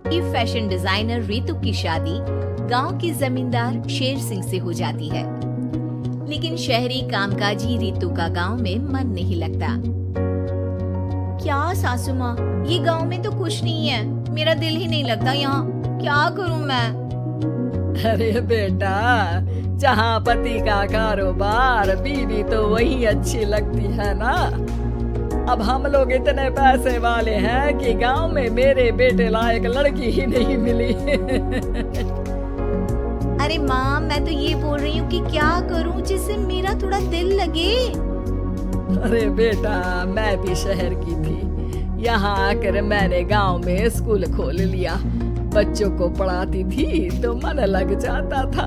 कि fashion designer Ritu की शादी गांव के जमींदार शेर सिंह से हो जाती है। लेकिन शहरी कामकाजी रितु का गांव में मन नहीं लगता। क्या सासू माँ, ये गांव में तो कुछ नहीं है, मेरा दिल ही नहीं लगता यहाँ, क्या करूँ मैं? अरे बेटा, जहाँ पति का कारोबार बीवी तो वही अच्छी लगती है ना। अब हम लोग इतने पैसे वाले हैं कि गांव में मेरे बेटे लायक लड़की ही नहीं मिली। अरे माँ, मैं तो ये बोल रही हूँ कि क्या करूँ जिससे मेरा थोड़ा दिल लगे। अरे बेटा, मैं भी शहर की थी, यहाँ आकर मैंने गांव में स्कूल खोल लिया। बच्चों को पढ़ाती थी तो मन लग जाता था।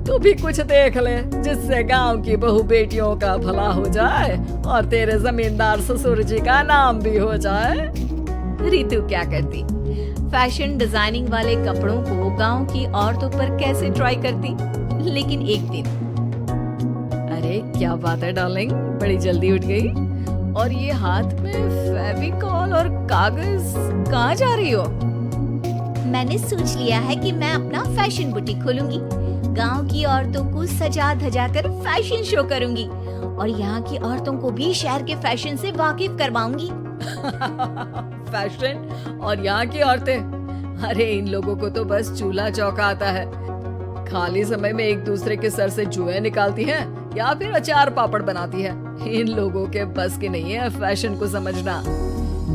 तू भी कुछ देख ले जिससे गांव की बहू बेटियों का भला हो जाए और तेरे जमींदार ससुर जी का नाम भी हो जाए। रितु क्या करती? फैशन डिजाइनिंग वाले कपड़ों को गांव की औरतों पर कैसे ट्राई करती। लेकिन एक दिन, अरे क्या बात है डार्लिंग, बड़ी जल्दी उठ गई। और ये हाथ में फेविकॉल और कागज, कहाँ जा रही हो? मैंने सोच लिया है कि मैं अपना फैशन बुटीक खोलूंगी। गांव की औरतों को सजा धजा कर फैशन शो करूंगी और यहाँ की औरतों को भी शहर के फैशन से वाकिफ करवाऊंगी। फैशन और यहाँ की औरतें, अरे इन लोगों को तो बस चूल्हा चौका आता है। खाली समय में एक दूसरे के सर से जुएं निकालती हैं या फिर अचार पापड़ बनाती है। इन लोगों के बस की नहीं है फैशन को समझना।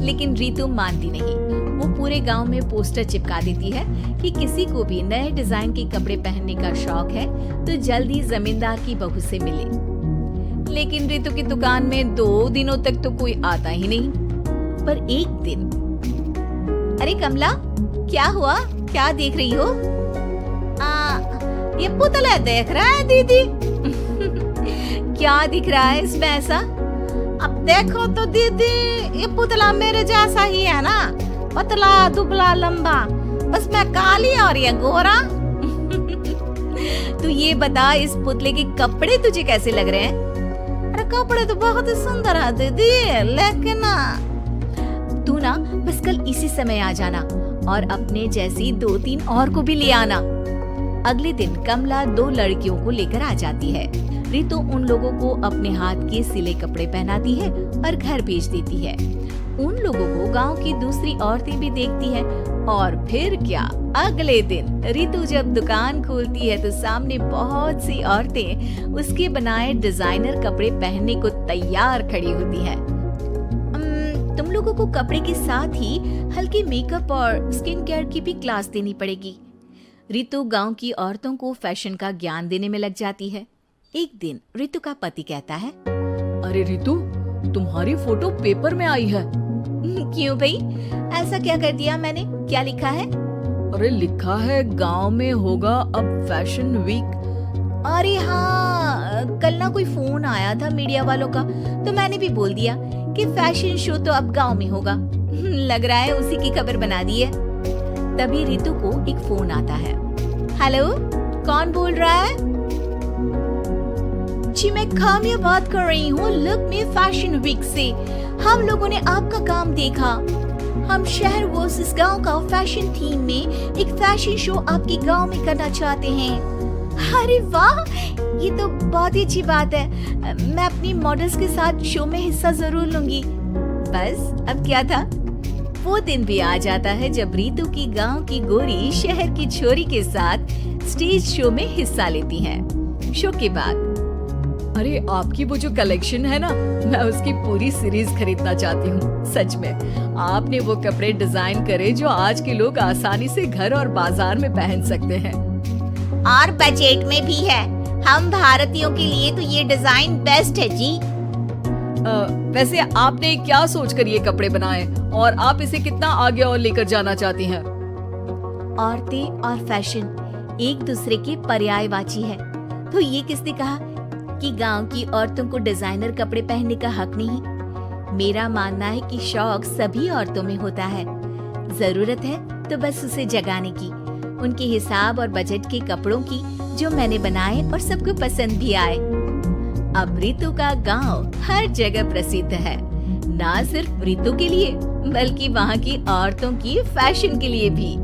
लेकिन रितु मानती नहीं। वो पूरे गांव में पोस्टर चिपका देती है कि किसी को भी नए डिजाइन के कपड़े पहनने का शौक है तो जल्दी जमींदार की बहू से मिले। लेकिन रितु की दुकान में 2 दिनों तक तो कोई आता ही नहीं। पर एक दिन, अरे कमला, क्या हुआ? क्या देख रही हो? ये पुतला देख रहा है दीदी। क्या दिख रहा है इसमें ऐसा? अब देखो तो दीदी, ये पुतला मेरे जैसा ही है ना, पतला दुबला लंबा, बस मैं काली और ये गोरा। तू ये बता, इस पुतले के कपड़े तुझे कैसे लग रहे हैं? अरे कपड़े तो बहुत ही सुंदर है दीदी, लेकिन तू ना बस कल इसी समय आ जाना और अपने जैसी 2-3 और को भी ले आना। अगले दिन कमला 2 लड़कियों को लेकर आ जाती है। रितु उन लोगों को अपने हाथ के सिले कपड़े पहनाती है और घर भेज देती है। उन लोगों को गांव की दूसरी औरतें भी देखती है। और फिर क्या, अगले दिन रितु जब दुकान खोलती है तो सामने बहुत सी औरतें उसके बनाए डिजाइनर कपड़े पहनने को तैयार खड़ी होती है। तुम लोगों को कपड़े के साथ ही हल्के मेकअप और स्किन केयर की भी क्लास देनी पड़ेगी। रितु गांव की औरतों को फैशन का ज्ञान देने में लग जाती है। एक दिन रितु का पति कहता है, अरे रितु, तुम्हारी फोटो पेपर में आई है। क्यों भाई, ऐसा क्या कर दिया मैंने? क्या लिखा है? अरे लिखा है गांव में होगा अब फैशन वीक। अरे हाँ, कल ना कोई फोन आया था मीडिया वालों का, तो मैंने भी बोल दिया कि फैशन शो तो अब गांव में होगा। लग रहा है उसी की खबर बना दी है। तभी रितु को एक फोन आता है। हेलो, कौन बोल रहा है? जी मैं काम्या बात कर रही हूँ लुक में फैशन वीक से। हम लोगों ने आपका काम देखा। हम शहर वर्सेस गांव का फैशन थीम में एक फैशन शो आपके गांव में करना चाहते हैं। अरे वाह, ये तो बहुत ही अच्छी बात है। मैं अपनी मॉडल्स के साथ शो में हिस्सा जरूर लूंगी। बस अब क्या था? वो दिन भी आ जाता है जब रितु की गांव की गोरी शहर की छोरी के साथ स्टेज शो में हिस्सा लेती है। शो के बाद, अरे आपकी वो जो कलेक्शन है ना, मैं उसकी पूरी सीरीज खरीदना चाहती हूँ। सच में आपने वो कपड़े डिजाइन करे जो आज के लोग आसानी से घर और बाजार में पहन सकते हैं और बजट में भी है। हम भारतीयों के लिए तो ये डिजाइन बेस्ट है जी। वैसे आपने क्या सोच कर ये कपड़े बनाए और आप इसे कितना आगे और लेकर जाना चाहती हैं? औरतें और फैशन एक दूसरे के पर्यायवाची है। तो ये किसने कहा कि गांव की औरतों को डिजाइनर कपड़े पहनने का हक नहीं? मेरा मानना है कि शौक सभी औरतों में होता है। जरूरत है तो बस उसे जगाने की, उनके हिसाब और बजट के कपड़ों की जो मैंने बनाए और सबको पसंद भी आए। अब रितु का गांव हर जगह प्रसिद्ध है, ना सिर्फ रितु के लिए बल्कि वहाँ की औरतों की फैशन के लिए भी।